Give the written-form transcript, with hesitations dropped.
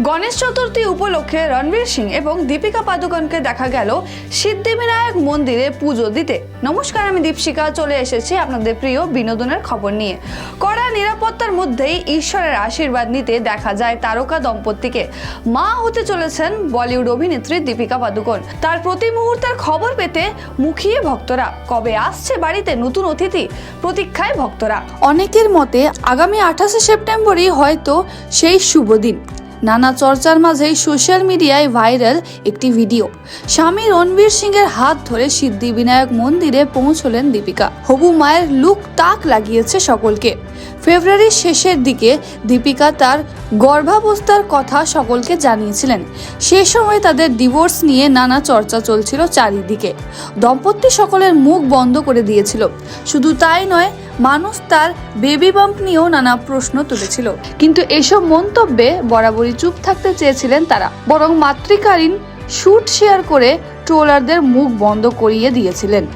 গণেশ চতুর্থী উপলক্ষে রণবীর সিং এবং দীপিকা পাদুকোনকে দেখা গেল সিদ্ধিবিনায়ক মন্দিরে পুজো দিতে। নমস্কার, আমি দীপশিকা চলে এসেছি আপনাদের প্রিয় বিনোদনের খবর নিয়ে। কড়া নিরাপত্তার মধ্যেই ঈশ্বরের আশীর্বাদ নিতে দেখা যায় তারকা দম্পতিকে। মা হতে চলেছেন বলিউড অভিনেত্রী দীপিকা পাদুকোন। তার প্রতি মুহূর্তের খবর পেতে মুখিয়ে ভক্তরা। কবে আসছে বাড়িতে নতুন অতিথি, প্রতীক্ষায় ভক্তরা। অনেকের মতে আগামী 28শে সেপ্টেম্বরই হয়তো সেই শুভ দিন। নানা চর্চার মাঝেই সোশ্যাল মিডিয়ায় ভাইরাল একটি ভিডিও। স্বামী রণবীর সিং এর হাত ধরে সিদ্ধিবিনায়ক মন্দিরে পৌঁছলেন দীপিকা। হবু মায়ের লুক তাক লাগিয়েছে সকলকে। ফেব্রুয়ারির শেষের দিকে দীপিকা তার গর্ভাবস্থার কথা সকলকে জানিয়েছিলেন। সে সময় তাদের ডিভোর্স নিয়ে নানা চর্চা চলছিল চারিদিকে। দম্পতি সকলের মুখ বন্ধ করে দিয়েছিল। শুধু তাই নয়, মানুষ তার বেবি বাম্প নিয়েও নানা প্রশ্ন তুলেছিল। কিন্তু এসব মন্তব্যে বরাবরই চুপ থাকতে চেয়েছিলেন তারা, বরং মাতৃকালীন শুট শেয়ার করে ট্রোলারদের মুখ বন্ধ করিয়ে দিয়েছিলেন।